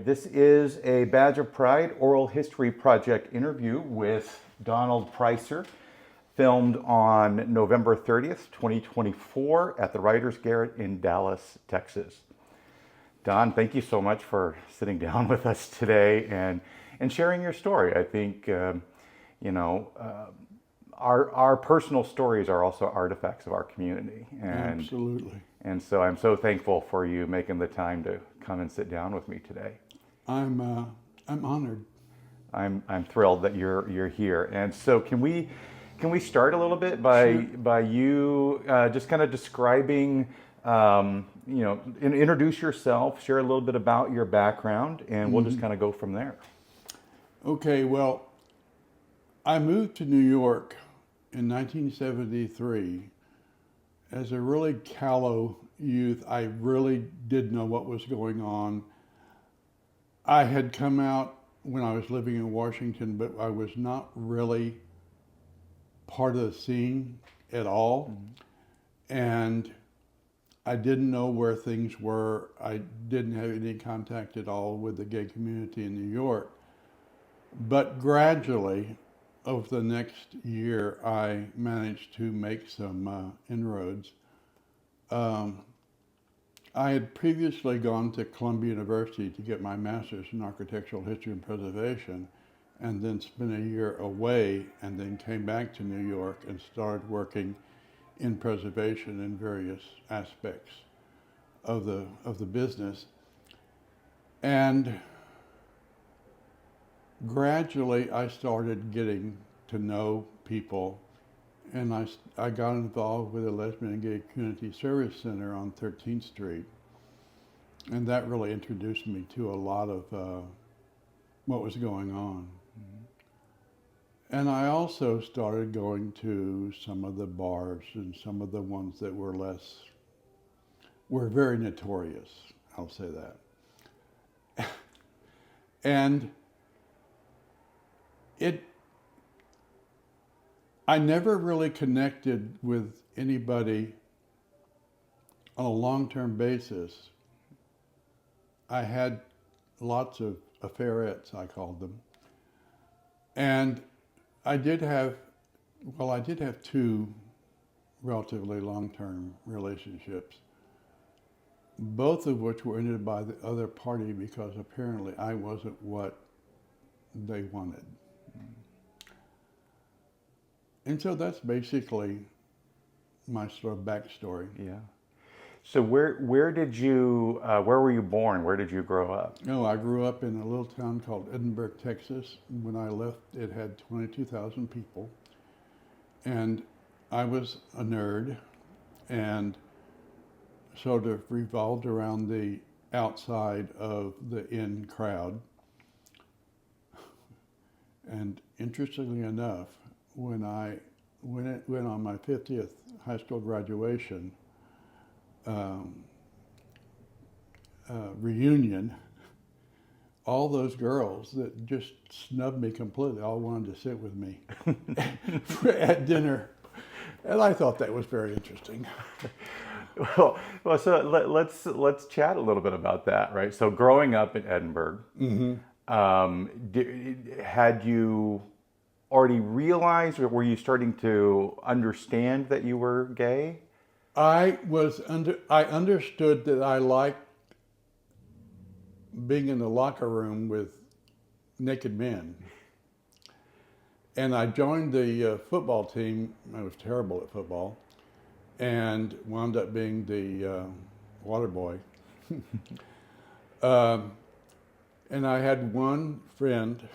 This is a Badge of Pride Oral History Project interview with Donald Prycer, filmed on November 30th, 2024 at the Writers' Garret in Dallas, Texas. Don, thank you so much for sitting down with us today and sharing your story. I think, our personal stories are also artifacts of our community. And, Absolutely. And so I'm so thankful for you making the time to come and sit down with me today. I'm honored. I'm thrilled that you're here. And so can we start a little bit by you just kind of describing, introduce yourself, share a little bit about your background, and we'll just kind of go from there. Okay, well, I moved to New York in 1973. As a really callow youth, I really didn't know what was going on. I had come out when I was living in Washington, but I was not really part of the scene at all. Mm-hmm. And I didn't know where things were. I didn't have any contact at all with the gay community in New York. But gradually, over the next year, I managed to make some inroads. I had previously gone to Columbia University to get my master's in architectural history and preservation, and then spent a year away, and then came back to New York and started working in preservation in various aspects of the business. And gradually, I started getting to know people, and I got involved with the Lesbian and Gay Community Service Center on 13th Street, and that really introduced me to a lot of what was going on. Mm-hmm. And I also started going to some of the bars and some of the ones that were very notorious, I'll say that. And I never really connected with anybody on a long-term basis. I had lots of affairettes, I called them. And I did have two relatively long-term relationships, both of which were ended by the other party because apparently I wasn't what they wanted. And so that's basically my sort of backstory. Yeah. So where were you born? Where did you grow up? Oh, I grew up in a little town called Edinburgh, Texas. When I left, it had 22,000 people. And I was a nerd and sort of revolved around the outside of the in crowd. And interestingly enough, when I went on my 50th high school graduation reunion, all those girls that just snubbed me completely all wanted to sit with me at dinner. And I thought that was very interesting. Well, so let's chat a little bit about that, right? So growing up in Edinburgh, mm-hmm. Had you already realized, or were you starting to understand that you were gay? I understood that I liked being in the locker room with naked men. And I joined the football team. I was terrible at football and wound up being the water boy. And I had one friend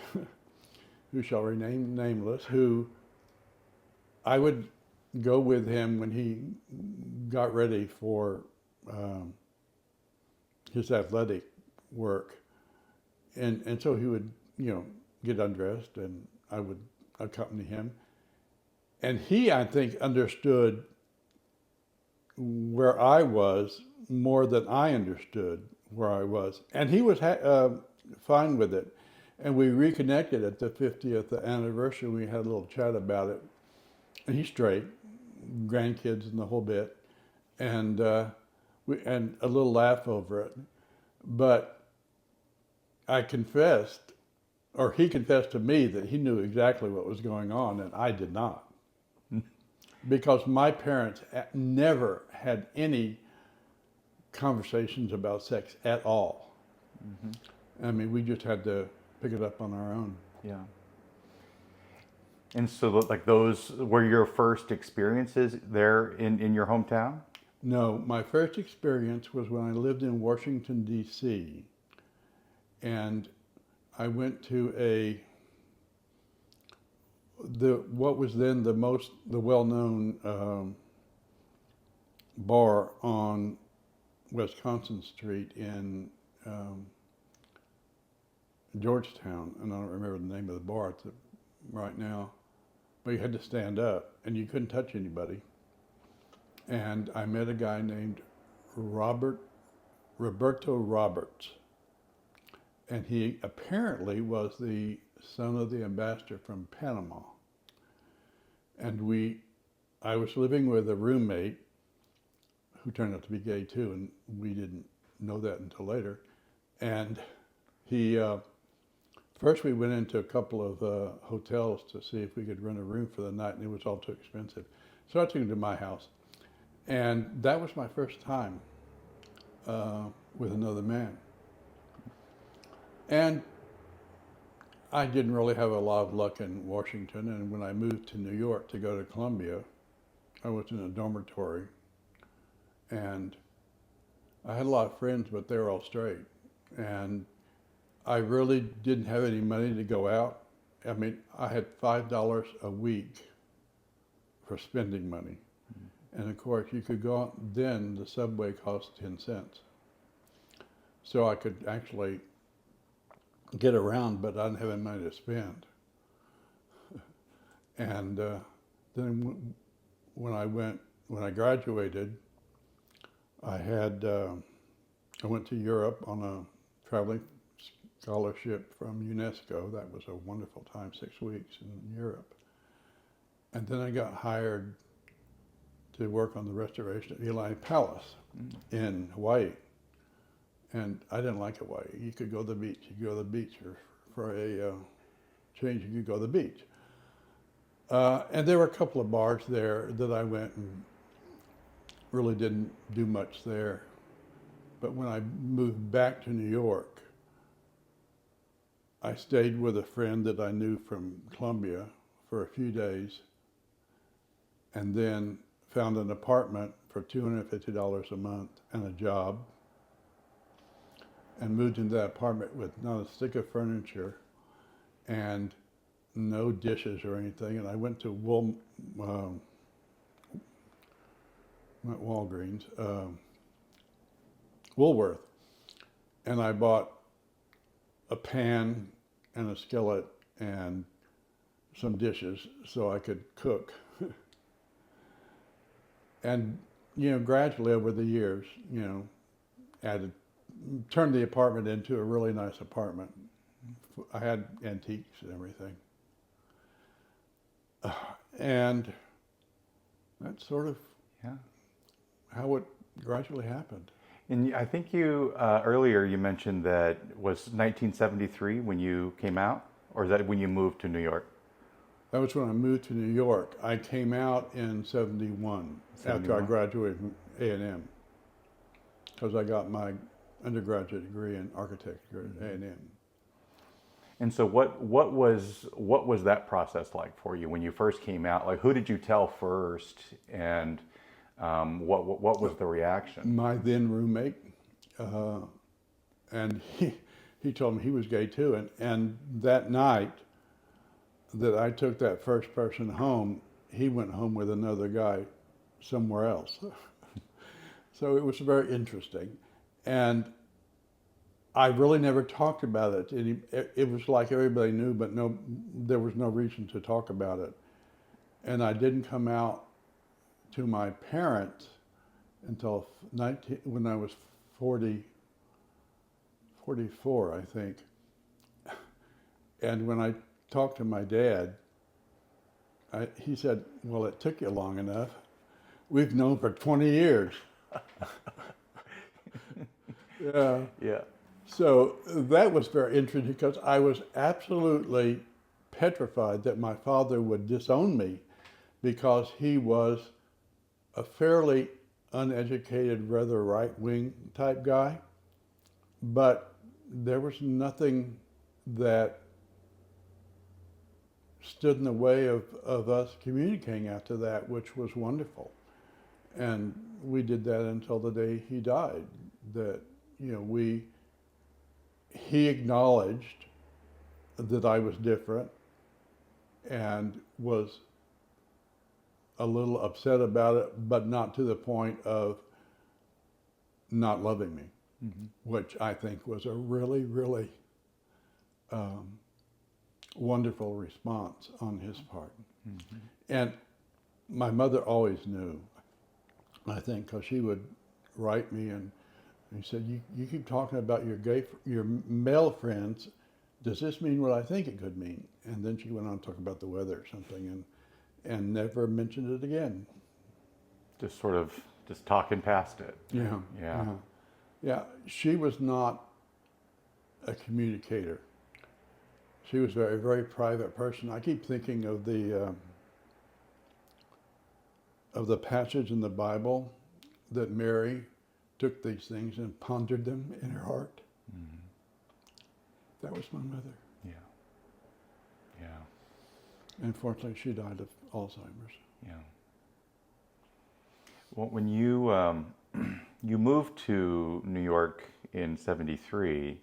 who shall remain nameless, who I would go with him when he got ready for his athletic work. And so he would, get undressed and I would accompany him. And he, I think, understood where I was more than I understood where I was. And he was fine with it. And we reconnected at the 50th anniversary. We had a little chat about it. And he's straight, grandkids and the whole bit, and a little laugh over it. But I confessed, or he confessed to me that he knew exactly what was going on, and I did not. Because my parents never had any conversations about sex at all. I mean, we just had to pick it up on our own. Yeah. And so, like, those were your first experiences there in your hometown? No, my first experience was when I lived in Washington, D.C., and I went to what was then the well-known bar on Wisconsin Street in Georgetown, and I don't remember the name of the bar right now, but you had to stand up and you couldn't touch anybody. And I met a guy named Roberto Roberts, and he apparently was the son of the ambassador from Panama. And I was living with a roommate who turned out to be gay too, and we didn't know that until later. And first we went into a couple of hotels to see if we could rent a room for the night, and it was all too expensive. So I took him to my house. And that was my first time with another man. And I didn't really have a lot of luck in Washington, and when I moved to New York to go to Columbia, I was in a dormitory, and I had a lot of friends, but they were all straight. And I really didn't have any money to go out. I mean, I had $5 a week for spending money. And of course, you could go out, then the subway cost 10 cents. So I could actually get around, but I didn't have any money to spend. And then when I graduated, I went to Europe on a traveling scholarship from UNESCO. That was a wonderful time, 6 weeks in Europe. And then I got hired to work on the restoration of Eli Palace in Hawaii. And I didn't like Hawaii. You could go to the beach. You could go to the beach, or for a change, you could go to the beach. And there were a couple of bars there that I went and really didn't do much there. But when I moved back to New York, I stayed with a friend that I knew from Columbia for a few days, and then found an apartment for $250 a month and a job, and moved into that apartment with not a stick of furniture and no dishes or anything. And I went to Walgreens, Woolworth, and I bought a pan and a skillet and some dishes so I could cook. And, gradually over the years, turned the apartment into a really nice apartment. I had antiques and everything. And that's sort of how it gradually happened. And I think you, earlier you mentioned that was 1973 when you came out, or is that when you moved to New York? That was when I moved to New York. I came out in 71 after I graduated from A&M, because I got my undergraduate degree in architecture at A&M. And so what was that process like for you when you first came out? Like, who did you tell first, and what was the reaction? My then roommate, and he told me he was gay too. And that night that I took that first person home, he went home with another guy somewhere else. So it was very interesting. And I really never talked about it. It was like everybody knew, but there was no reason to talk about it. And I didn't come out to my parents until when I was 44, I think. And when I talked to my dad, he said, "Well, it took you long enough. We've known for 20 years." Yeah. Yeah. So that was very interesting because I was absolutely petrified that my father would disown me because he was a fairly uneducated, rather right-wing type guy. But there was nothing that stood in the way of us communicating after that, which was wonderful. And we did that until the day he died. That, you know, he acknowledged that I was different and was a little upset about it, but not to the point of not loving me, which I think was a really, really wonderful response on his part. And my mother always knew, I think, because she would write me and he said, you keep talking about your male friends. Does this mean what I think it could mean? And then she went on to talk about the weather or something and never mentioned it again. Just sort of just talking past it. Yeah. She was not a communicator. She was a very, very private person. I keep thinking of the passage in the Bible that Mary took these things and pondered them in her heart. That was my mother. Yeah. Unfortunately, she died of Alzheimer's. Yeah. Well, when you you moved to New York in '73,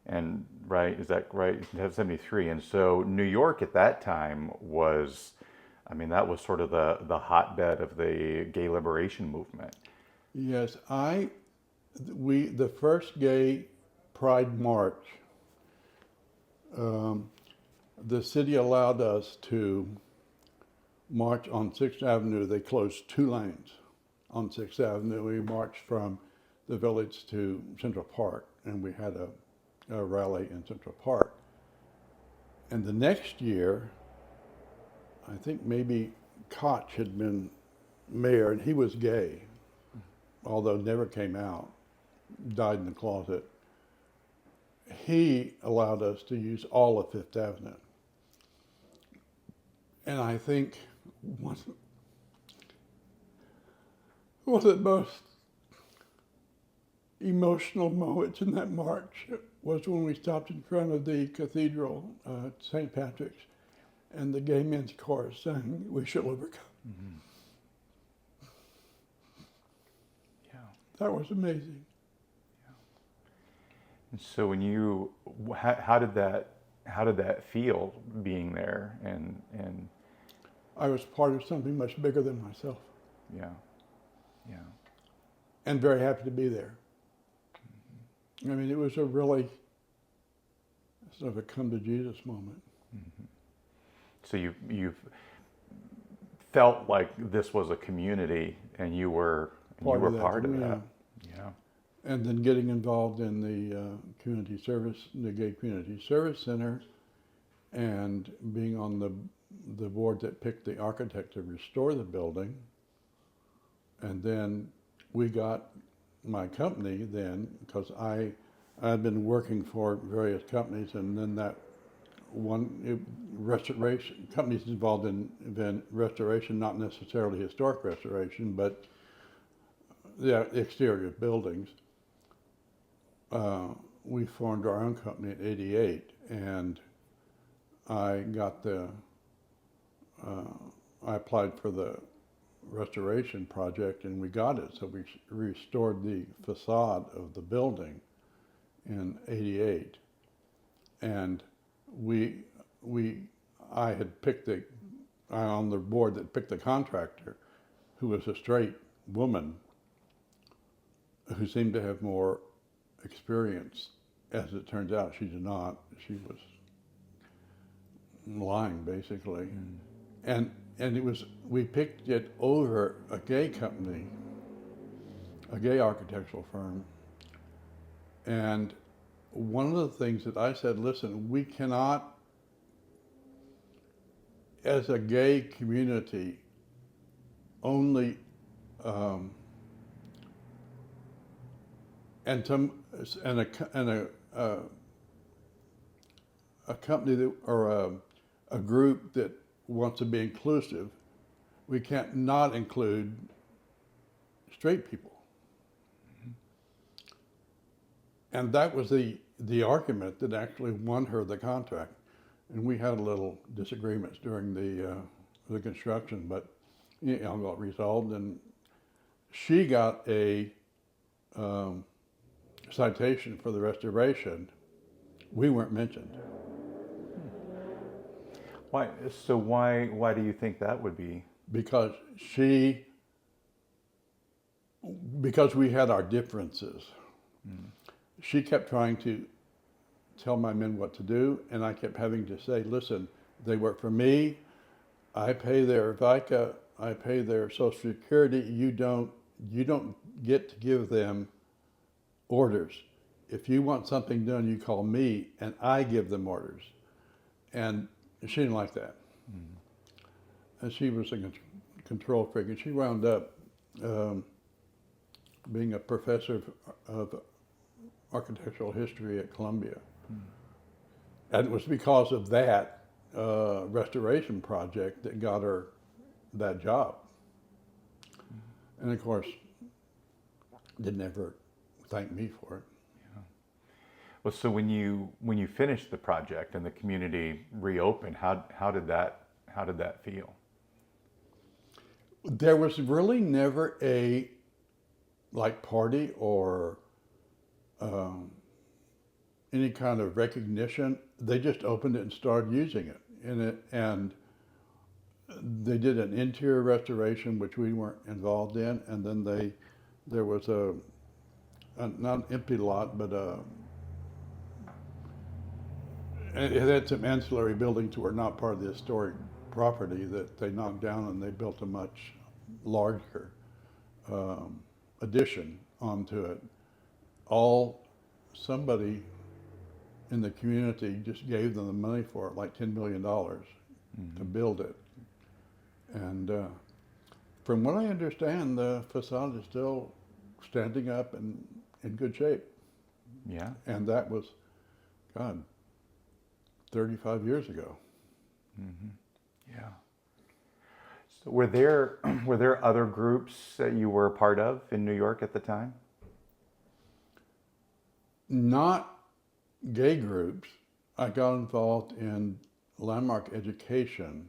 and right, is that right? '73, and so New York at that time was, I mean, that was sort of the hotbed of the gay liberation movement. Yes, the first gay pride march, the city allowed us to march on 6th Avenue. They closed 2 lanes on 6th Avenue. We marched from the village to Central Park, and we had a rally in Central Park. And the next year, I think maybe Koch had been mayor, and he was gay, although never came out, died in the closet. He allowed us to use all of 5th Avenue. And I think one of the most emotional moments in that march was when we stopped in front of the cathedral, St. Patrick's, and the gay men's chorus sang, "We Shall Overcome." Yeah. That was amazing. And so when you, how did that feel being there and I was part of something much bigger than myself. Yeah. And very happy to be there. I mean, it was a really sort of a come to Jesus moment. So you felt like this was a community and you were part of that. Yeah. And then getting involved in the the Gay Community Service Center, and being on the board that picked the architect to restore the building. And then we got my company then, because I had been working for various companies, and then that restoration, companies involved in restoration, not necessarily historic restoration, but the exterior of buildings. We formed our own company in '88, and I applied for the restoration project, and we got it. So we restored the facade of the building in '88, and I had picked on the board that picked the contractor, who was a straight woman who seemed to have more experience. As it turns out, she did not. She was lying, basically. And we picked it over a gay company, a gay architectural firm. And one of the things that I said, listen, we cannot, as a gay community, only and a a company that, or a group that wants to be inclusive, we can't not include straight people. And that was the argument that actually won her the contract. And we had a little disagreements during the construction, but you know, got resolved, and she got a citation for the restoration. We weren't mentioned. Why? So why do you think that would be? Because we had our differences. She kept trying to tell my men what to do, and I kept having to say, listen, they work for me, I pay their VICA, I pay their Social Security, you don't get to give them orders. If you want something done, you call me, and I give them orders. And she didn't like that. And she was a control freak, and she wound up being a professor of architectural history at Columbia. And it was because of that restoration project that got her that job. And of course, didn't ever thank me for it. Yeah. Well, so when you finished the project and the community reopened, how did that feel? There was really never a party or any kind of recognition. They just opened it and started using it. And they did an interior restoration, which we weren't involved in, and then there was a not an empty lot, but it had some ancillary buildings that were not part of the historic property that they knocked down, and they built a much larger addition onto it. Somebody in the community just gave them the money for it, like $10 million to build it. And from what I understand, the facade is still standing up and in good shape. Yeah. And that was, God, 35 years ago. Yeah. So were there other groups that you were a part of in New York at the time? Not gay groups. I got involved in Landmark Education,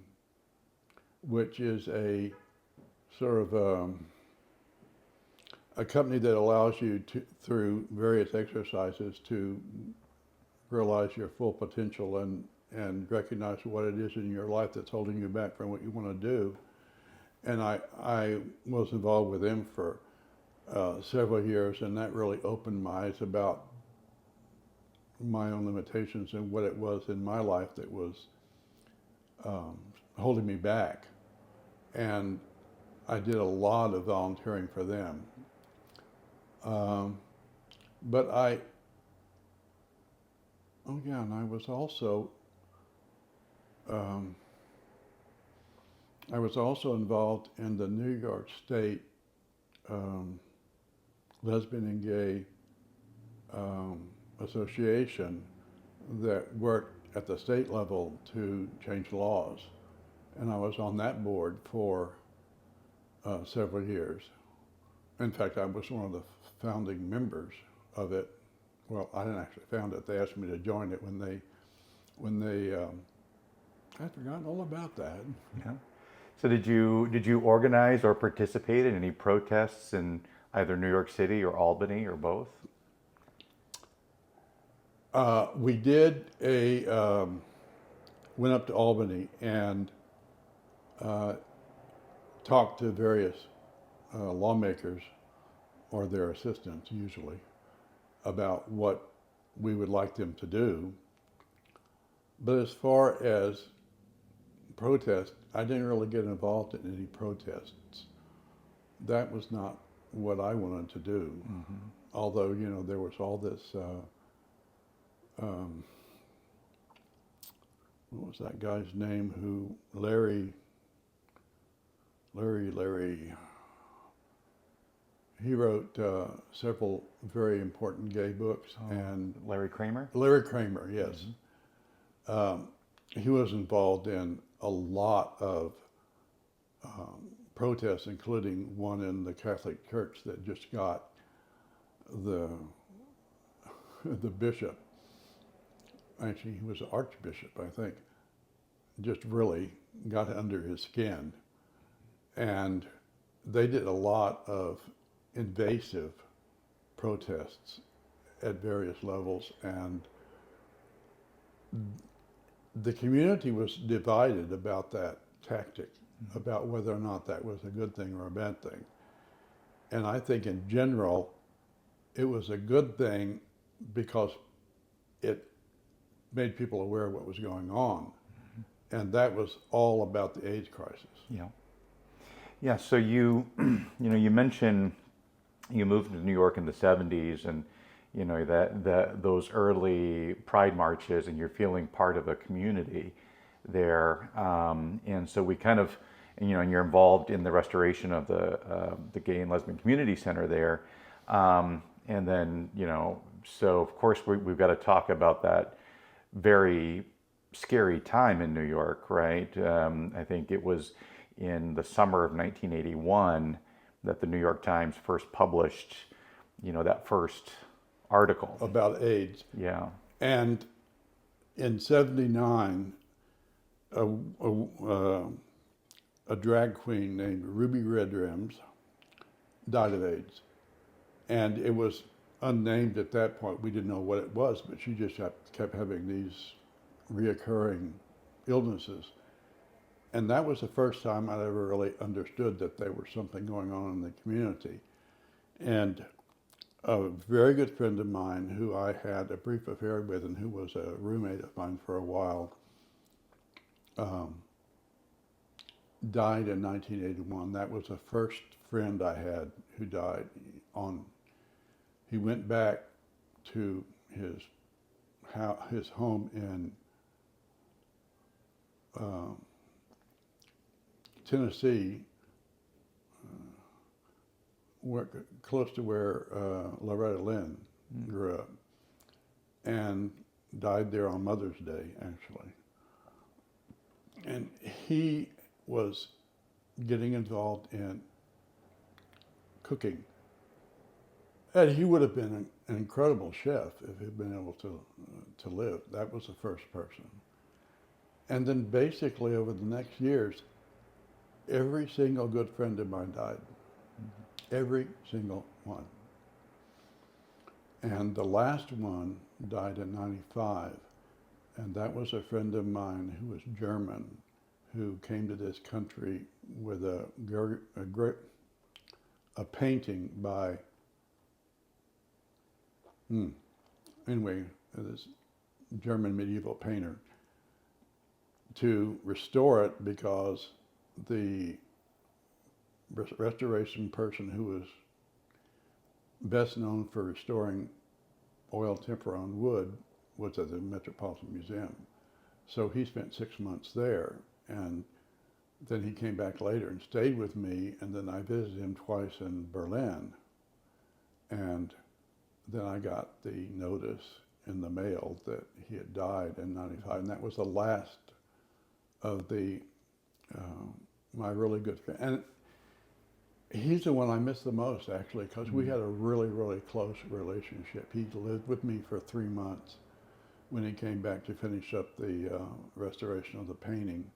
which is a sort of a company that allows you to, through various exercises, to realize your full potential and recognize what it is in your life that's holding you back from what you want to do. And I was involved with them for several years, and that really opened my eyes about my own limitations and what it was in my life that was holding me back. And I did a lot of volunteering for them. And I was also involved in the New York State Lesbian and Gay Association that worked at the state level to change laws. And I was on that board for several years. In fact, I was one of the founding members of it. Well, I didn't actually found it. They asked me to join it when they I'd forgotten all about that. Yeah. So did you organize or participate in any protests in either New York City or Albany or both? We did went up to Albany and talked to various lawmakers or their assistants usually about what we would like them to do. But as far as protests, I didn't really get involved in any protests. That was not what I wanted to do. Mm-hmm. Although, you know, there was all this, what was that guy's name who, Larry, He wrote several very important gay books. And Larry Kramer? Larry Kramer, yes. He was involved in a lot of protests, including one in the Catholic Church that just got the bishop, actually he was an archbishop, I think, just really got under his skin. And they did a lot of invasive protests at various levels, and the community was divided about that tactic, about whether or not that was a good thing or a bad thing. And I think in general, it was a good thing because it made people aware of what was going on. And that was all about the AIDS crisis. Yeah. Yeah, so you mentioned you moved to New York in the 70s, and that those early pride marches, and you're feeling part of a community there, and so we kind of, and you're involved in the restoration of the Gay and Lesbian Community Center there, and then so of course we've got to talk about that very scary time in New York, right? I think it was in the summer of 1981 that the New York Times first published, that first article about AIDS. Yeah. And in '79, a drag queen named Ruby Redrims died of AIDS. And it was unnamed at that point. We didn't know what it was, but she just kept having these reoccurring illnesses. And that was the first time I'd ever really understood that there was something going on in the community. And a very good friend of mine who I had a brief affair with and who was a roommate of mine for a while, died in 1981. That was the first friend I had who died. He went back to his home in Tennessee, close to where Loretta Lynn grew up, and died there on Mother's Day, actually. And he was getting involved in cooking. And he would have been an incredible chef if he'd been able to live. That was the first person. And then basically over the next years, every single good friend of mine died. Every single one. And the last one died in '95. And that was a friend of mine who was German, who came to this country with a painting by, anyway, this German medieval painter, to restore it because the restoration person who was best known for restoring oil tempera on wood was at the Metropolitan Museum. So he spent 6 months there, and then he came back later and stayed with me, and then I visited him twice in Berlin. And then I got the notice in the mail that he had died in '95, and that was the last of the my really good friend. And he's the one I miss the most, actually, because we had a really, really close relationship. He lived with me for 3 months when he came back to finish up the restoration of the painting.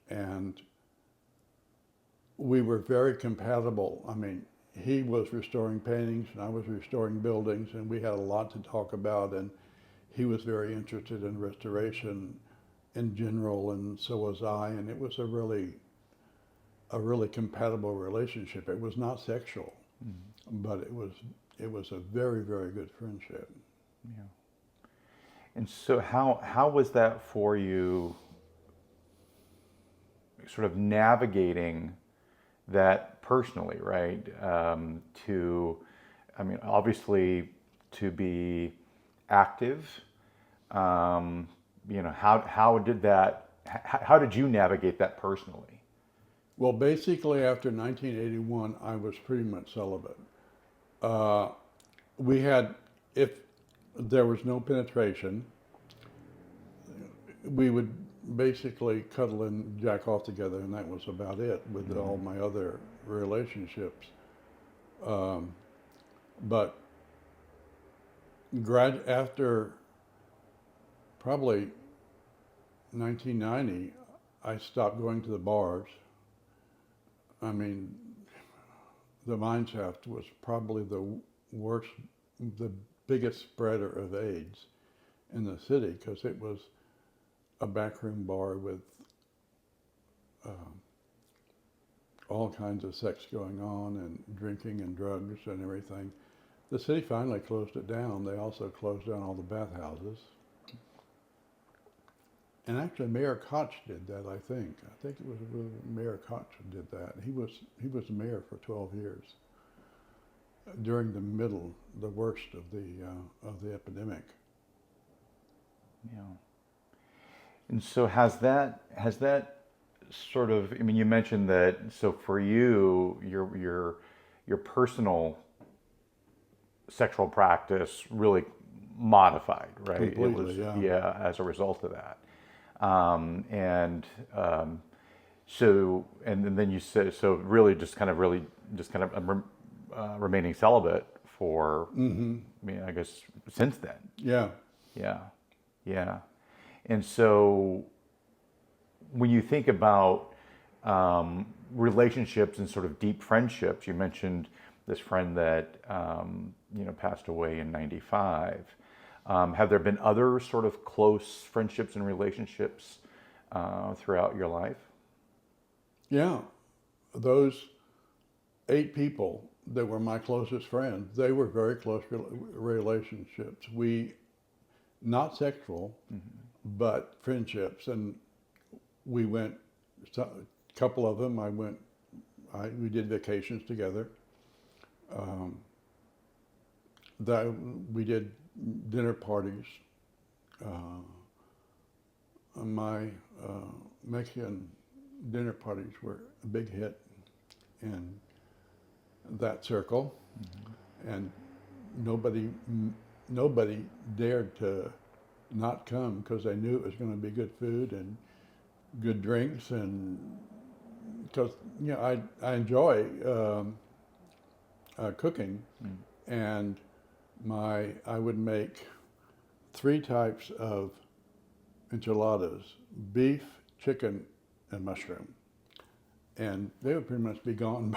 And we were very compatible. I mean, he was restoring paintings and I was restoring buildings, and we had a lot to talk about, and he was very interested in restoration in general, and so was I, and it was a really compatible relationship. It was not sexual, but it was a very, very good friendship. Yeah. And so how was that for you, sort of navigating that personally, right? Obviously to be active, how did you navigate that personally? Well, basically after 1981, I was pretty much celibate. We had, if there was no penetration, we would basically cuddle and jack off together, and that was about it with all my other relationships. But after probably 1990, I stopped going to the bars. I mean, the mine shaft was probably the worst, the biggest spreader of AIDS in the city, because it was a backroom bar with all kinds of sex going on and drinking and drugs and everything. The city finally closed it down. They also closed down all the bathhouses. And actually, Mayor Koch did that. I think it was Mayor Koch who did that. He was the mayor for 12 years during the worst of the epidemic. Yeah. And so has that sort of, I mean, you mentioned that, so for you, your personal sexual practice really modified, right? Completely, yeah, as a result of that. So, and then you said, so really just kind of remaining celibate for, I mean, I guess since then. Yeah. Yeah. And so when you think about relationships and sort of deep friendships, you mentioned this friend that passed away in '95. Have there been other sort of close friendships and relationships throughout your life? Yeah. Those 8 people that were my closest friends, they were very close relationships. Not sexual, but friendships. And we went, a couple of them, we did vacations together. We did dinner parties. My Mexican dinner parties were a big hit in that circle, and nobody dared to not come because they knew it was going to be good food and good drinks, and because I enjoy cooking, and I would make 3 types of enchiladas: beef, chicken, and mushroom, and they would pretty much be gone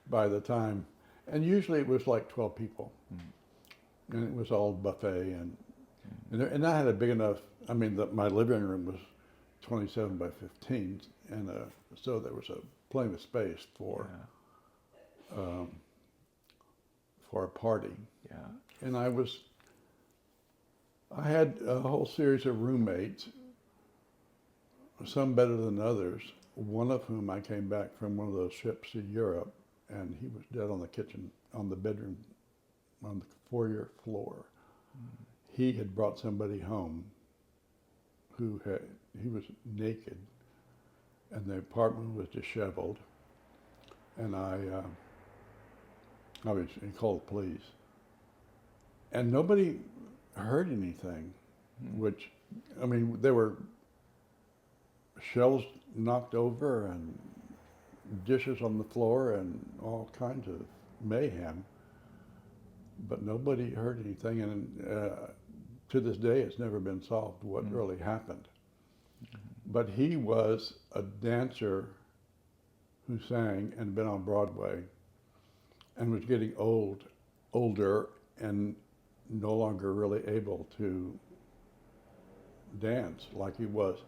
by the time. And usually it was like 12 people, and it was all buffet, and I had a big enough. I mean, my living room was 27 by 15, and so there was plenty of space for a party. Yeah. And I had a whole series of roommates, some better than others, one of whom I came back from one of those trips to Europe, and he was dead on the bedroom, on the foyer floor. He had brought somebody home he was naked, and the apartment was disheveled, and he called the police. And nobody heard anything, which, I mean, there were shelves knocked over and dishes on the floor and all kinds of mayhem, but nobody heard anything, and to this day it's never been solved what really happened. But he was a dancer who sang and been on Broadway and was getting older and no longer really able to dance like he was,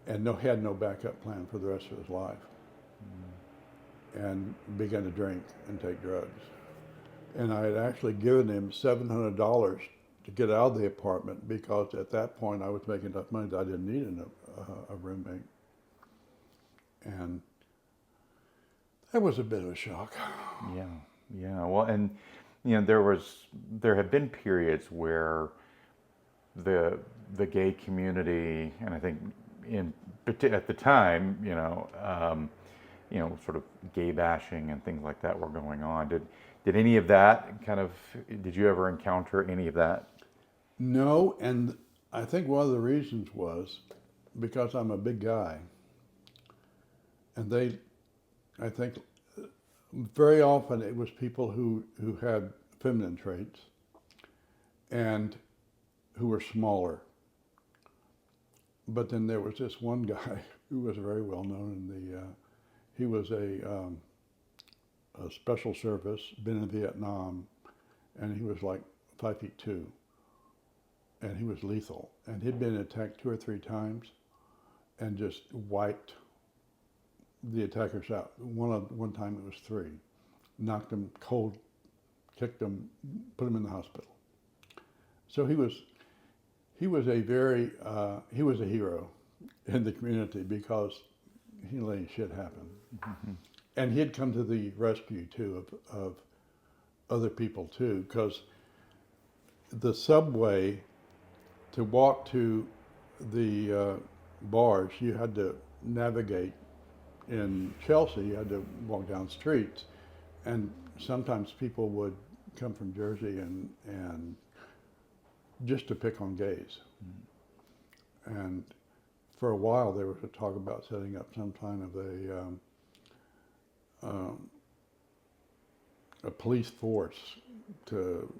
and had no backup plan for the rest of his life, and began to drink and take drugs. And I had actually given him $700 to get out of the apartment, because at that point I was making enough money that I didn't need a roommate. And that was a bit of a shock. Yeah. Well, and there have been periods where the gay community, and I think at the time, sort of gay bashing and things like that were going on. Did any of that did you ever encounter any of that? No, and I think one of the reasons was because I'm a big guy, and I think very often it was people who had feminine traits and who were smaller. But then there was this one guy who was very well known in he was a special service, been in Vietnam, and he was like 5'2", and he was lethal. And he'd been attacked 2 or 3 times and just wiped the attackers out. One time it was 3. Knocked them cold, kicked them, put them in the hospital. So he was a hero in the community because he let any shit happen. Mm-hmm. And he'd come to the rescue too of other people too, because the subway, to walk to the bars, you had to navigate. In Chelsea, you had to walk down streets, and sometimes people would come from Jersey and just to pick on gays. Mm-hmm. And for a while, there was a talk about setting up some kind of a police force to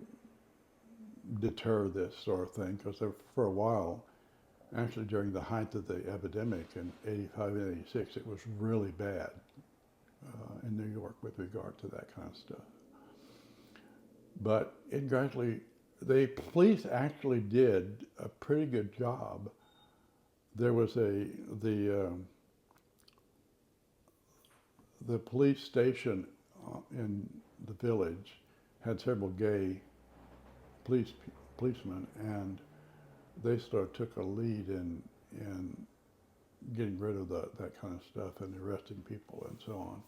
deter this sort of thing, because for a while, actually during the height of the epidemic in 85 and 86, it was really bad in New York with regard to that kind of stuff. But it gradually, the police actually did a pretty good job. There was the police station in the village had several gay policemen, and they sort of took a lead in getting rid of that kind of stuff and arresting people and so on.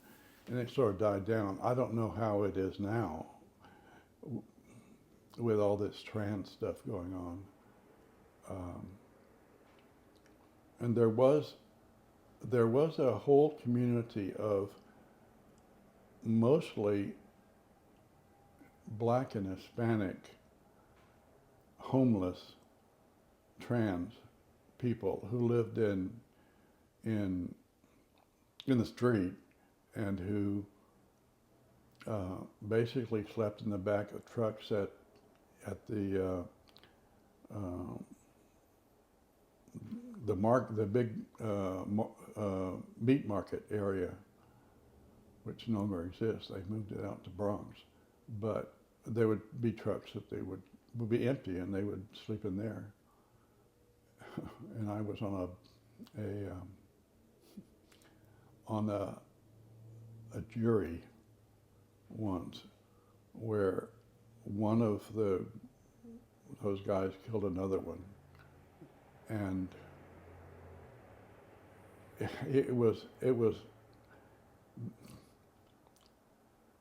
And it sort of died down. I don't know how it is now with all this trans stuff going on. And there was a whole community of mostly Black and Hispanic homeless trans people who lived in the street and who basically slept in the back of trucks at the big meat market area, which no longer exists. They moved it out to Bronx, but there would be trucks that they would be empty, and they would sleep in there. And I was on a jury once where one of those guys killed another one, and it was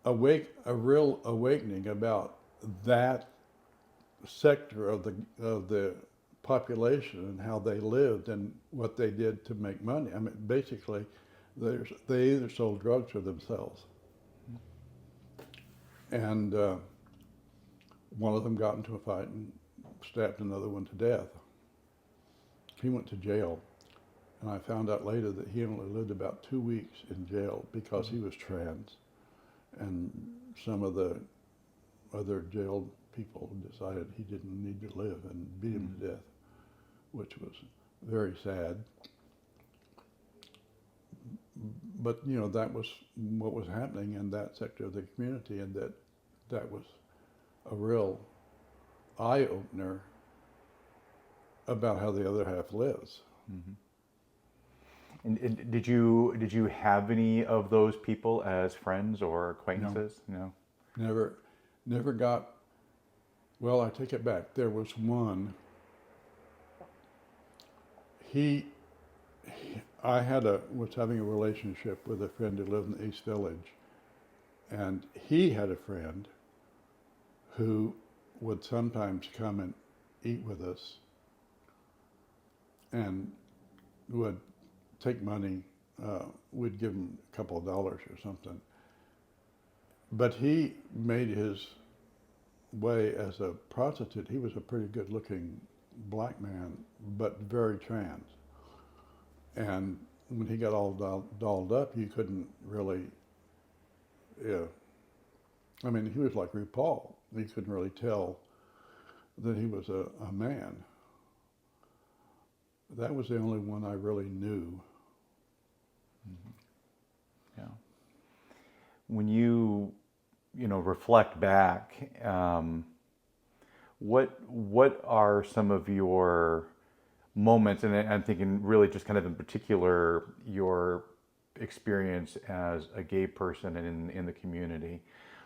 a real awakening about that sector of the population and how they lived and what they did to make money. I mean, basically, they either sold drugs or themselves. And one of them got into a fight and stabbed another one to death. He went to jail, and I found out later that he only lived about 2 weeks in jail because he was trans, and some of the other jailed people decided he didn't need to live and beat him to death, which was very sad. But you know, that was what was happening in that sector of the community, and that was a real eye-opener about how the other half lives. Mm-hmm. And did you have any of those people as friends or acquaintances? No. Never got. Well, I take it back. There was one. I was having a relationship with a friend who lived in the East Village, and he had a friend who would sometimes come and eat with us and would take money. We'd give him a couple of dollars or something But he made his way as a prostitute. He was a pretty good-looking black man, but very trans. And when he got all dolled up, you couldn't really, yeah. I mean, he was like RuPaul. You couldn't really tell that he was a man. That was the only one I really knew. Yeah. When you reflect back, what are some of your moments, and I'm thinking really just kind of in particular your experience as a gay person and in the community.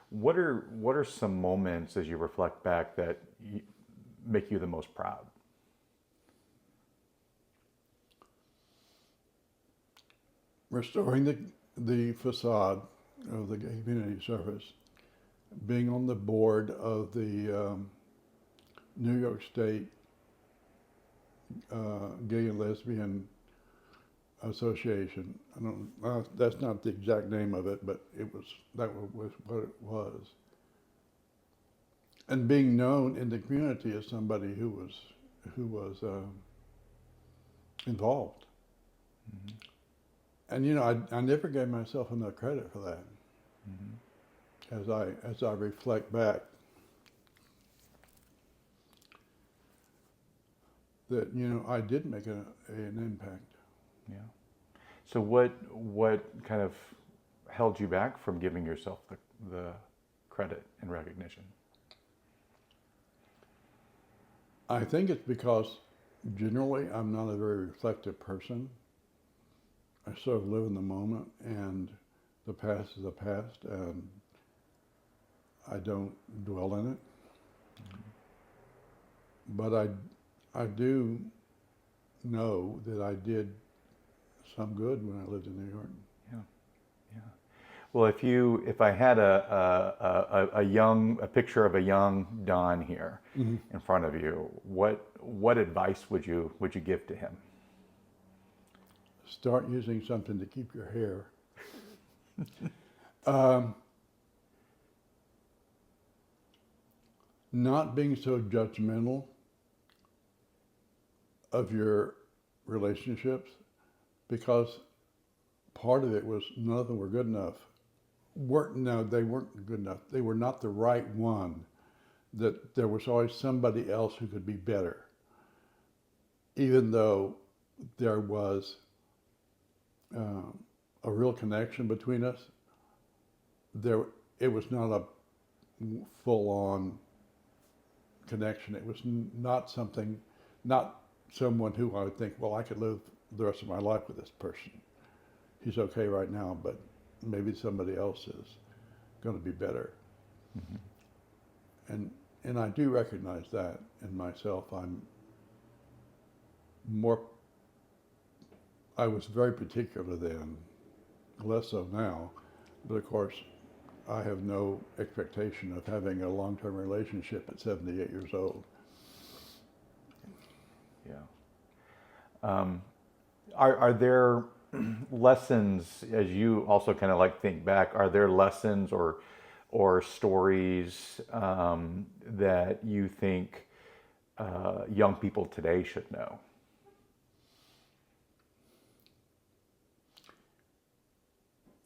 What are some moments as you reflect back that make you the most proud? Restoring the facade of the Gay Community Service, being on the board of the New York State Gay and Lesbian Association. I don't. That's not the exact name of it, but that was what it was. And being known in the community as somebody who was involved. Mm-hmm. And I never gave myself enough credit for that. Mm-hmm. As I reflect back, that I did make an impact. Yeah. So what kind of held you back from giving yourself the credit and recognition? I think it's because generally I'm not a very reflective person. I sort of live in the moment, and the past is the past, and I don't dwell in it. Mm-hmm. But I do know that I did some good when I lived in New York. Yeah, yeah. Well, if I had a picture of a young Don here mm-hmm. in front of you, what advice would you give to him? Start using something to keep your hair. Not being so judgmental of your relationships, because part of it was none of them were good enough. They weren't good enough. They were not the right one. That there was always somebody else who could be better. Even though there was a real connection between us, it was not a full-on connection. It was not someone who I would think, well, I could live the rest of my life with this person. He's okay right now, but maybe somebody else is going to be better. Mm-hmm. And I do recognize that in myself. I was very particular then, less so now, but of course I have no expectation of having a long-term relationship at 78 years old. Yeah. Are there lessons, as you also kind of think back, are there lessons or stories that you think young people today should know?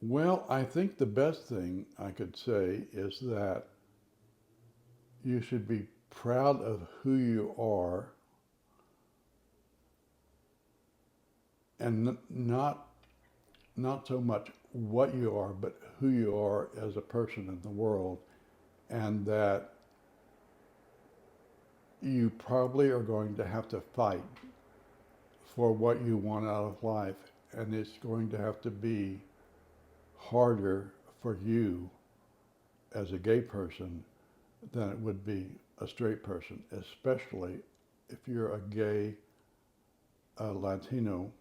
Well, I think the best thing I could say is that you should be proud of who you are, and not so much what you are, but who you are as a person in the world, and that you probably are going to have to fight for what you want out of life, and it's going to have to be harder for you as a gay person than it would be a straight person, especially if you're a gay Latino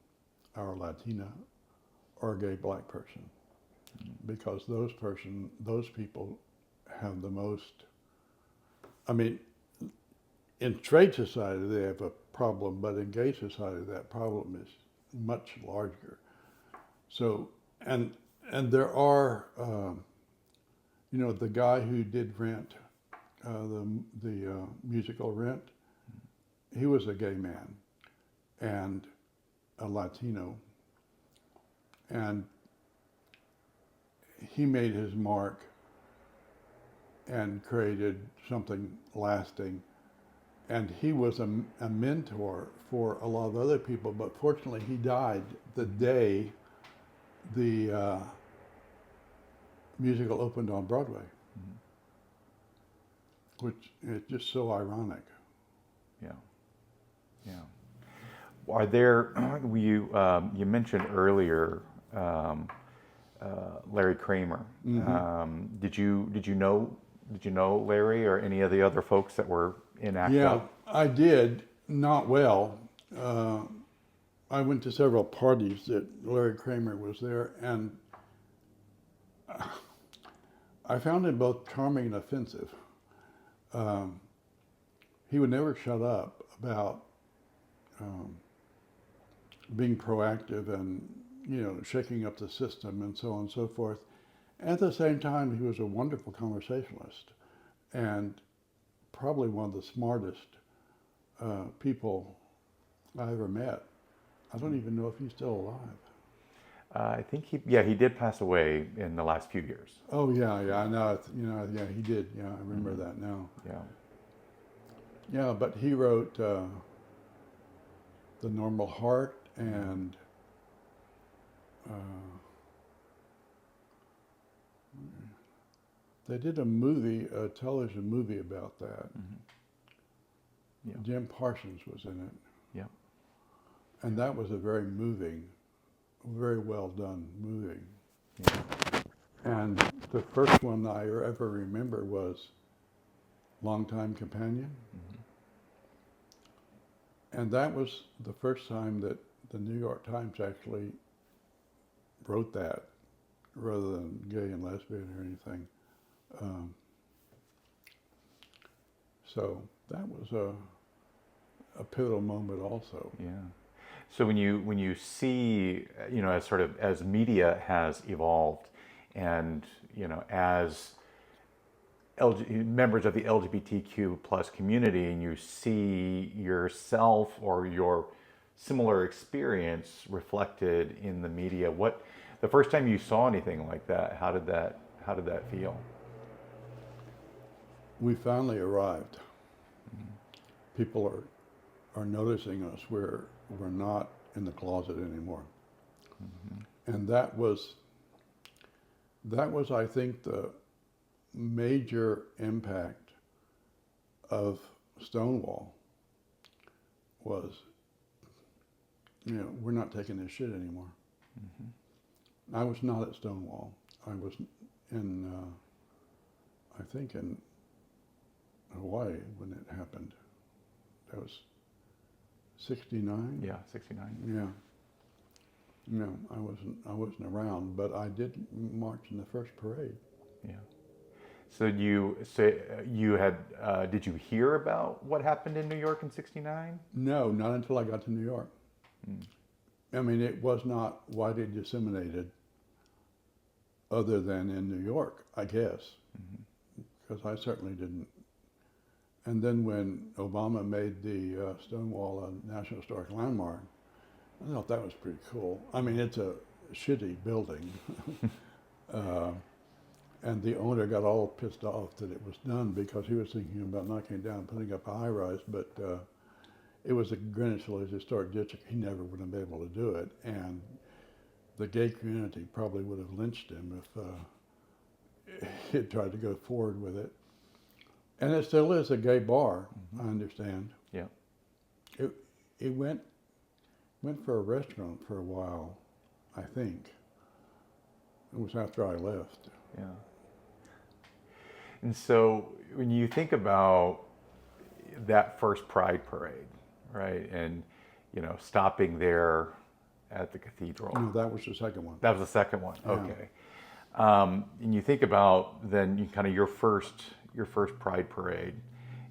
or Latina or a gay black person, because those people have the most, I mean, in straight society they have a problem, but in gay society that problem is much larger. So, and there are You know, the guy who did Rent, the musical Rent, he was a gay man and a Latino, and he made his mark and created something lasting. And he was a mentor for a lot of other people, but fortunately he died the day the musical opened on Broadway, which is just so ironic. Yeah, yeah. Are there? You mentioned earlier Larry Kramer. Did you know Larry or any of the other folks that were in ACT Yeah, UP? I did, not well. I went to several parties that Larry Kramer was there, and I found him both charming and offensive. He would never shut up about being proactive and, you know, shaking up the system and so on and so forth. At the same time, he was a wonderful conversationalist and probably one of the smartest people I ever met. I don't even know if he's still alive. I think he did pass away in the last few years. Oh yeah, I know. You know, yeah, he did. Yeah, I remember that now. Yeah. Yeah, but he wrote The Normal Heart and they did a television movie about that. Yeah. Jim Parsons was in it. Yeah. And that was a very moving, very well done movie. Yeah. And the first one I ever remember was Longtime Companion. And that was the first time that the New York Times actually wrote that, rather than gay and lesbian or anything. So that was a pivotal moment also. Yeah. So when you see, you know, as media has evolved, and you know, as members of the LGBTQ plus community, and you see yourself or your similar experience reflected in the media, what the first time you saw anything like that, how did that feel? We finally arrived. People are noticing us. We're not in the closet anymore. And that was I think the major impact of Stonewall was, you know, we're not taking this shit anymore. I was not at Stonewall. I was in, I think in Hawaii when it happened. That was 69? Yeah, 69. Yeah. No, I wasn't around, but I did march in the first parade. Yeah. So you had did you hear about what happened in New York in '69? No, not until I got to New York. I mean, it was not widely disseminated other than in New York, I guess, because I certainly didn't. And then when Obama made the Stonewall a National Historic Landmark, I thought that was pretty cool. I mean, it's a shitty building. And the owner got all pissed off that it was done because he was thinking about knocking it down and putting up a high-rise, but it was a Greenwich Village Historic District. He never would have been able to do it. And the gay community probably would have lynched him if he had tried to go forward with it. And it still is a gay bar, I understand. Yeah. It went for a restaurant for a while, I think. It was after I left. Yeah. And so when you think about that first Pride parade, right, and you know, stopping there at the cathedral. No, that was the second one. That was the second one. Yeah. Okay. And you think about then kind of your first Pride parade,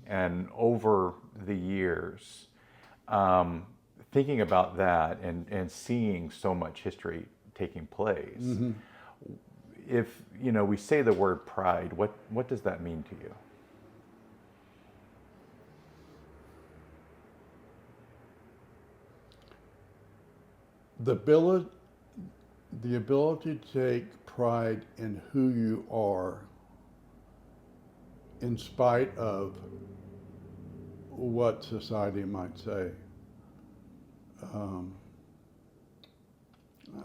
and over the years, thinking about that and seeing so much history taking place. if we say the word pride, what does that mean to you? The ability to take pride in who you are in spite of what society might say.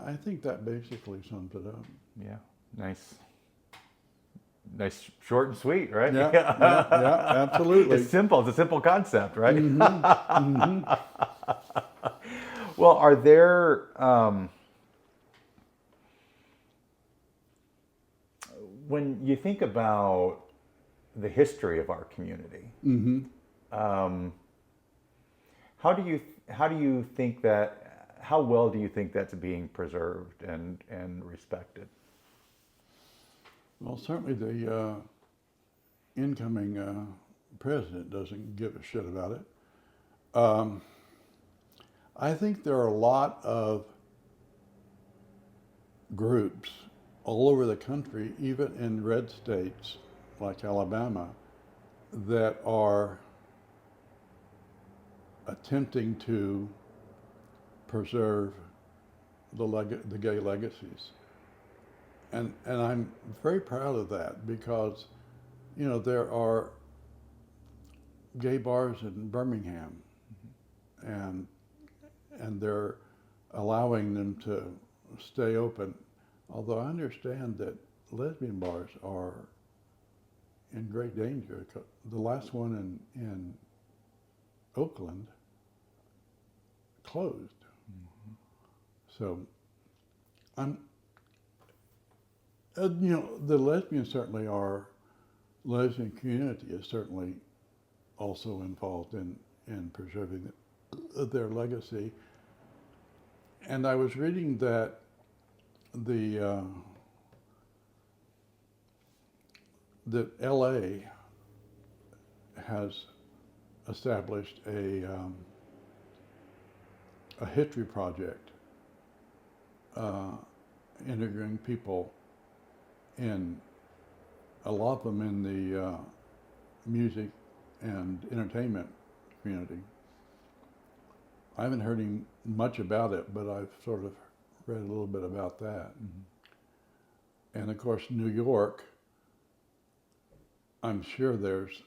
I think that basically sums it up. Yeah, nice, short and sweet, right? Yeah, absolutely. It's simple. It's a simple concept, right? Well, are there when you think about the history of our community, how do you think that? How well do you think that's being preserved and respected? Well, certainly the incoming president doesn't give a shit about it. I think there are a lot of groups all over the country, even in red states like Alabama, that are attempting to preserve the gay legacies. And I'm very proud of that because, there are gay bars in Birmingham, and they're allowing them to stay open. Although I understand that lesbian bars are in great danger. The last one in Oakland closed. So the lesbians certainly are, lesbian community is certainly also involved in preserving their legacy. And I was reading that that LA has established a history project interviewing people, in a lot of them in the music and entertainment community. I haven't heard much about it, but I've sort of read a little bit about that. And of course, New York, I'm sure there's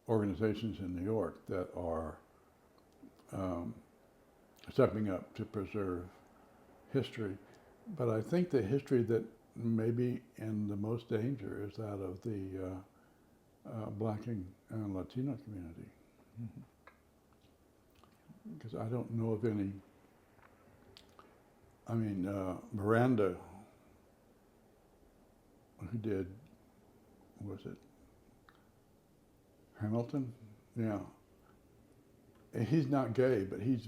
organizations in New York that are stepping up to preserve history. But I think the history that may be in the most danger is that of the Black and Latino community. Because I don't know of any. I mean, Miranda, who did, was it Hamilton? Yeah. He's not gay, but he's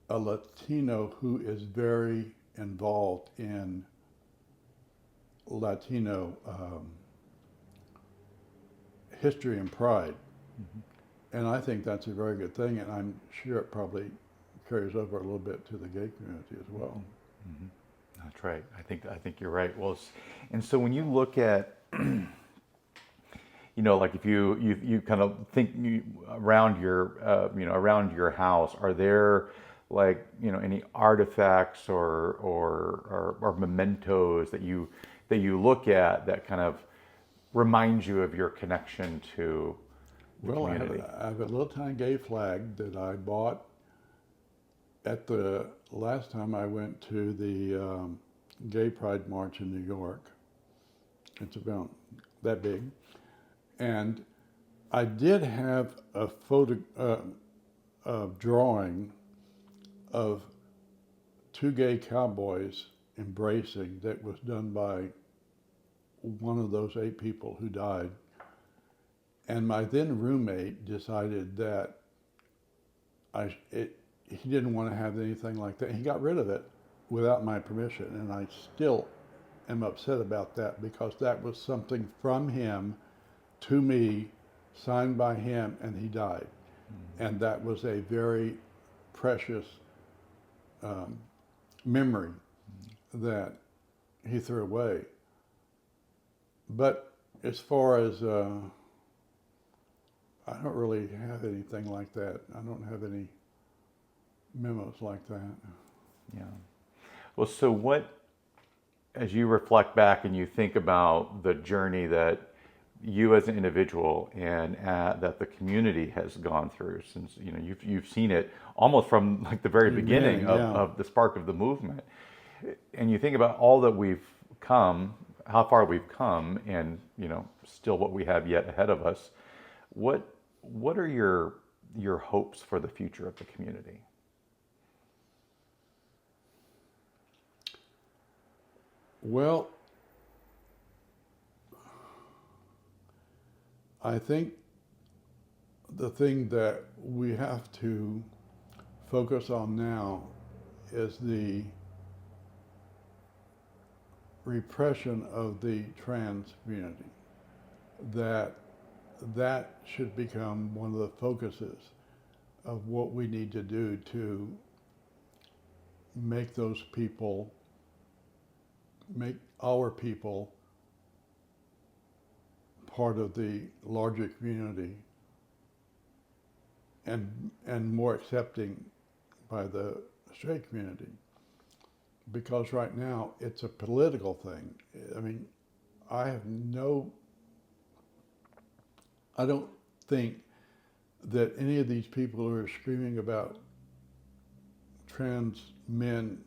a Latino who is very involved in Latino history and pride. And I think that's a very good thing, and I'm sure it probably carries over a little bit to the gay community as well. That's right. I think you're right. Well, and so when you look at, like if you kind of think around your, around your house, are there like any artifacts or mementos that you look at that kind of remind you of your connection to the community? I have a little tiny gay flag that I bought at the last time I went to the Gay Pride March in New York. It's about that big. And I did have a drawing of two gay cowboys embracing that was done by one of those 8 people who died. And my then roommate decided that he didn't want to have anything like that. He got rid of it without my permission, and I still am upset about that because that was something from him to me, signed by him, and he died. And that was a very precious memory that he threw away. But as far as I don't really have anything like that. I don't have any memos like that. Yeah. Well, so what, as you reflect back and you think about the journey that you as an individual and that the community has gone through, since you've seen it almost from like the very beginning of the spark of the movement, and you think about all that we've come, how far we've come, and still what we have yet ahead of us. What are your hopes for the future of the community? Well, I think the thing that we have to focus on now is the repression of the trans community. That should become one of the focuses of what we need to do to make our people part of the larger community and more accepting by the straight community. Because right now it's a political thing. I mean, I don't think that any of these people who are screaming about trans men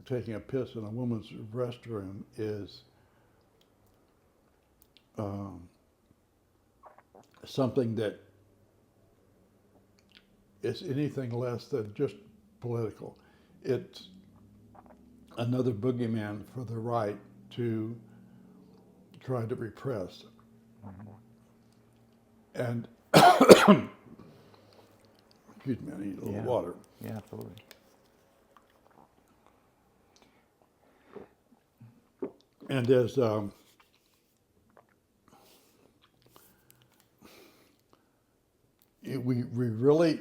taking a piss in a woman's restroom is something that is anything less than just political. It's another boogeyman for the right to try to repress. And excuse me, I need a little water. Yeah, absolutely. And as we really,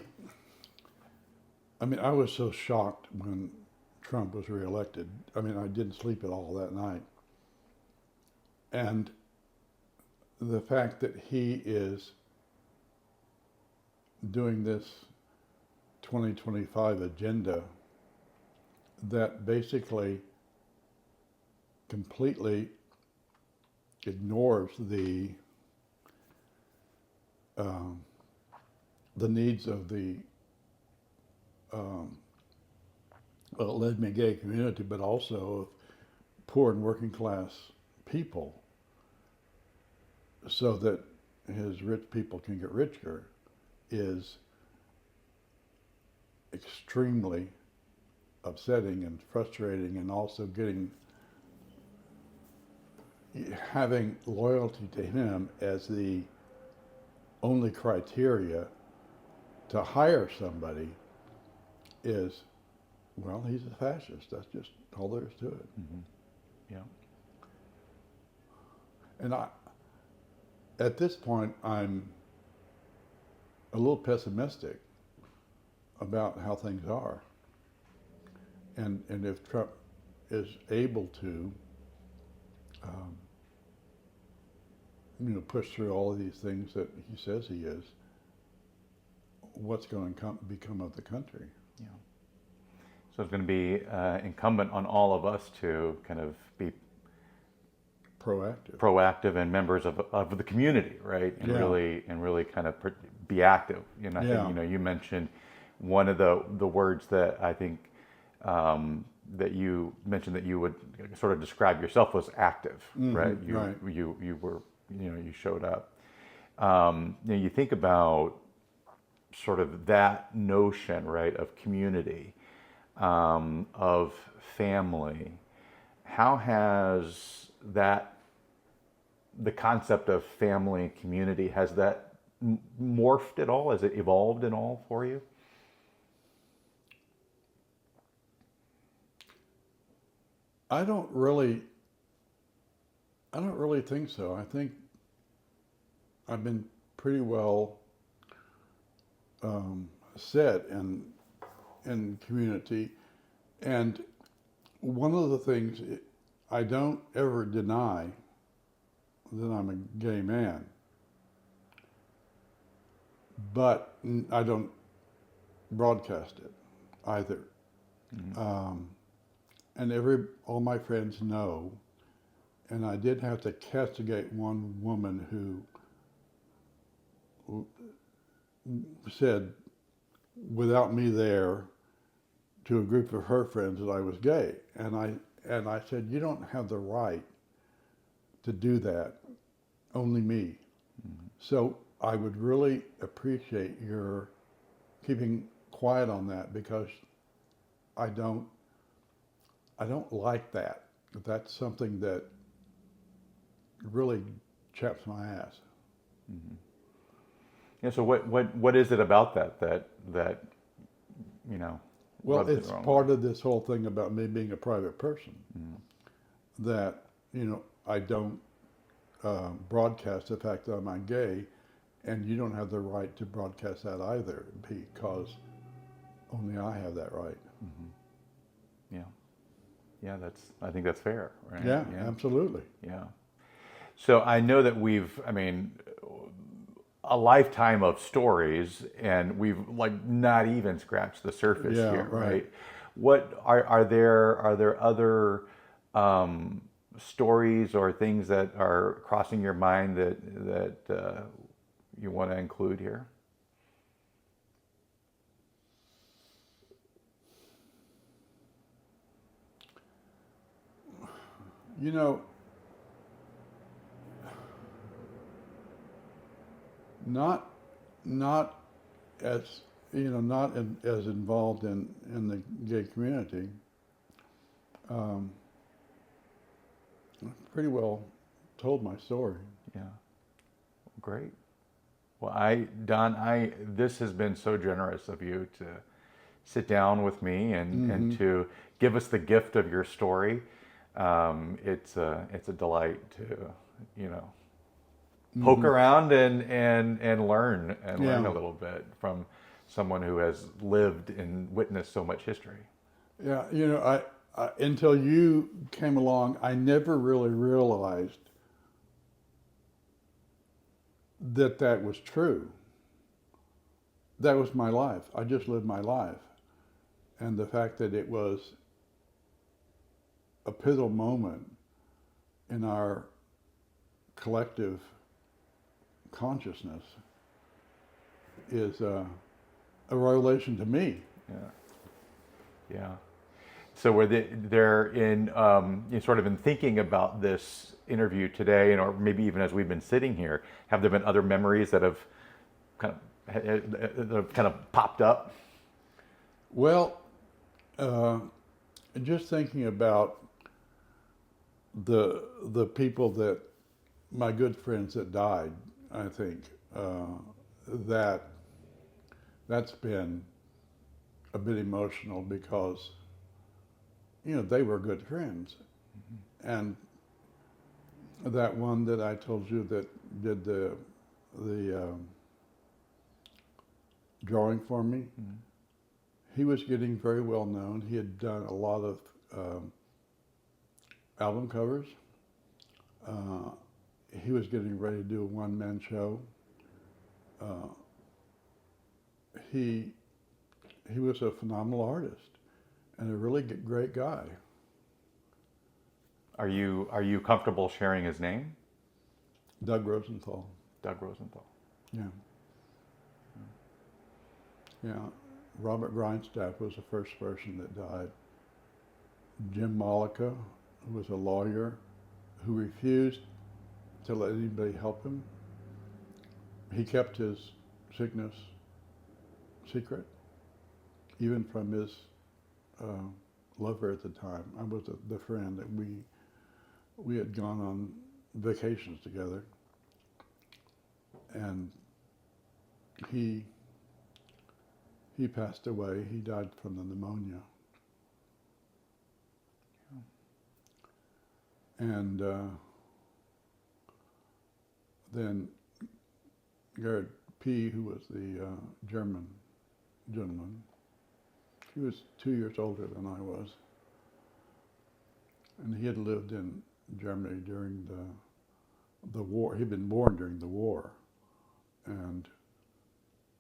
I mean, I was so shocked when Trump was reelected. I mean, I didn't sleep at all that night. And the fact that he is doing this 2025 agenda that basically completely ignores the needs of the lesbian gay community, but also of poor and working class people, so that his rich people can get richer, is extremely upsetting and frustrating, and also having loyalty to him as the only criteria to hire somebody is, well, he's a fascist. That's just all there is to it. Mm-hmm. Yeah. And at this point, I'm a little pessimistic about how things are. And if Trump is able to, push through all of these things that he says he is, what's going to become of the country? Yeah. So it's going to be incumbent on all of us to kind of be proactive and members of the community, right? And really kind of be active. I think you mentioned one of the words that I think that you mentioned that you would sort of describe yourself was active, right? You were you showed up. You think about sort of that notion, right, of community, of family. How has the concept of family and community, has that morphed at all? Has it evolved at all for you? I don't really think so. I think I've been pretty well set in community, and one of the things I don't ever deny that I'm a gay man, but I don't broadcast it either. And all my friends know, and I did have to castigate one woman who said, without me there, to a group of her friends that I was gay. And I said, you don't have the right to do that, only me. So I would really appreciate your keeping quiet on that, because I don't like that. That's something that really chaps my ass. Yeah. So what is it about that you know? Well, rubs it it's wrong part way? of this whole thing about me being a private person, that, I don't broadcast the fact that I'm gay, and you don't have the right to broadcast that either, because only I have that right. Yeah. Yeah. I think that's fair, right? Yeah, absolutely. Yeah. So I know that a lifetime of stories, and we've like not even scratched the surface Yeah, here, right. right? What are there other stories or things that are crossing your mind that you want to include here? You know, not not as as involved in the gay community. Pretty well told my story. Yeah. Great. Well, Don, this has been so generous of you to sit down with me and to give us the gift of your story. It's a delight to, poke around and learn Yeah. a little bit from someone who has lived and witnessed so much history. Yeah, I until you came along, I never really realized that was true. That was my life. I just lived my life. And the fact that it was a pivotal moment in our collective consciousness is a revelation to me. Yeah. Yeah. So were there sort of in thinking about this interview today, or maybe even as we've been sitting here, have there been other memories that have kind of popped up? Well, just thinking about the people that my good friends that died, I think that's been a bit emotional, because they were good friends. And that one that I told you that did the drawing for me, he was getting very well known. He had done a lot of album covers. He was getting ready to do a one-man show. He was a phenomenal artist and a really great guy. Are you comfortable sharing his name? Doug Rosenthal. Doug Rosenthal. Yeah. Yeah. Robert Grindstaff was the first person that died. Jim Malika, who was a lawyer who refused to let anybody help him. He kept his sickness secret, even from his lover at the time. I was the friend that we had gone on vacations together, and he passed away. He died from the pneumonia. And then Garret P., who was the German gentleman, he was 2 years older than I was. and he had lived in Germany during the war. He'd been born during the war, and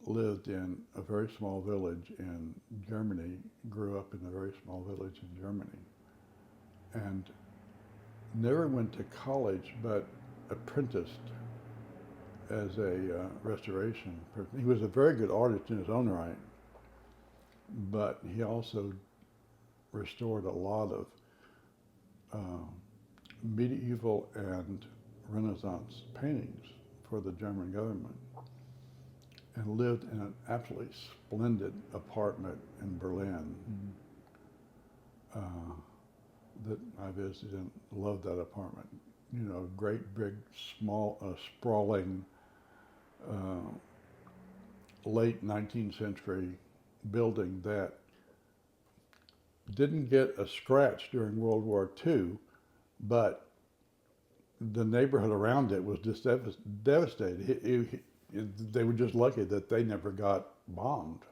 lived in a very small village in Germany. Grew up in a very small village in Germany, and never went to college, but apprenticed as a restoration person. He was a very good artist in his own right, but he also restored a lot of medieval and Renaissance paintings for the German government, and lived in an absolutely splendid apartment in Berlin that I visited and loved that apartment. You know, great big, sprawling, late 19th century building that didn't get a scratch during World War II, but the neighborhood around it was just devastated. They were just lucky that they never got bombed.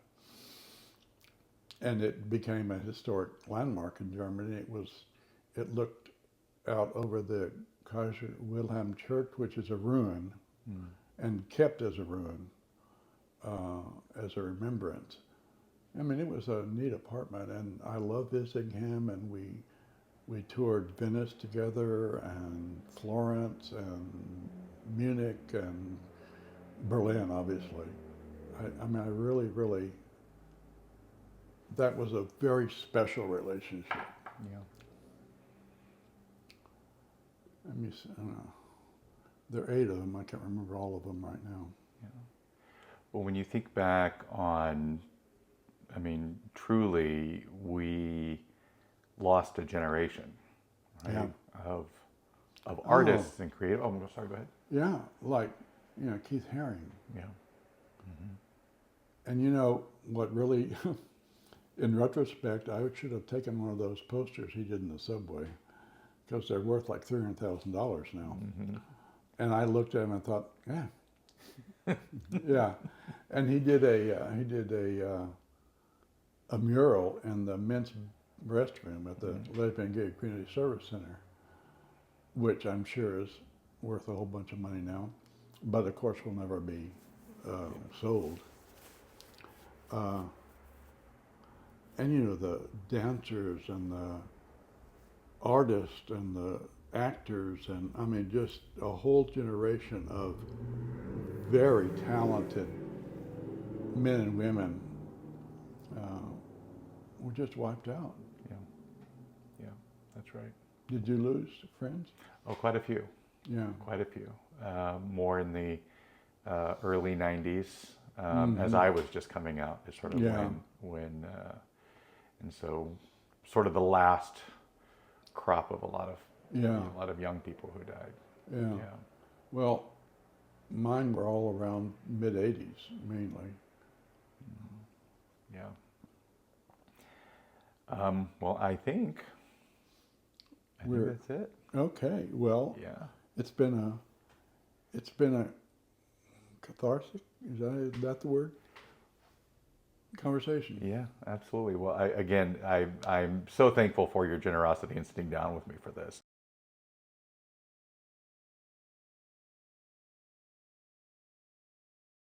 And it became a historic landmark in Germany. It looked out over the Kaiser Wilhelm Church, which is a ruin, and kept as a ruin, as a remembrance. I mean, it was a neat apartment, and I loved visiting him, and we toured Venice together, and Florence, and Munich, and Berlin, obviously. I mean, I really, really, that was a very special relationship. Yeah. I mean, I don't know. There are 8 of them. I can't remember all of them right now. Yeah. Well, when you think back on, I mean, truly, we lost a generation, right? Yeah. Of artists and creative. Oh, I'm sorry. Go ahead. Yeah, like, you know, Keith Haring. Yeah. Mm-hmm. And you know what really, in retrospect, I should have taken one of those posters he did in the subway, because they're worth like $300,000 now. Mm-hmm. And I looked at him and thought, yeah, yeah. And he did a mural in the men's restroom at the Lesbian Gay Community Service Center, which I'm sure is worth a whole bunch of money now, but of course will never be sold. And you know, the dancers and the artists and the actors, and I mean, just a whole generation of very talented men and women were just wiped out. Yeah. Yeah, that's right. Did you lose friends? Oh, quite a few. Yeah. Quite a few. More in the early 90s, as I was just coming out, is sort of when and so sort of the last crop of a lot of young people who died. Yeah. Yeah. Well, mine were all around mid-'80s mainly. Yeah. Well, I think that's it. Okay. Well, Yeah. it's been a catharsis. Is that the word? Conversation. Yeah, absolutely. Well, I'm so thankful for your generosity in sitting down with me for this.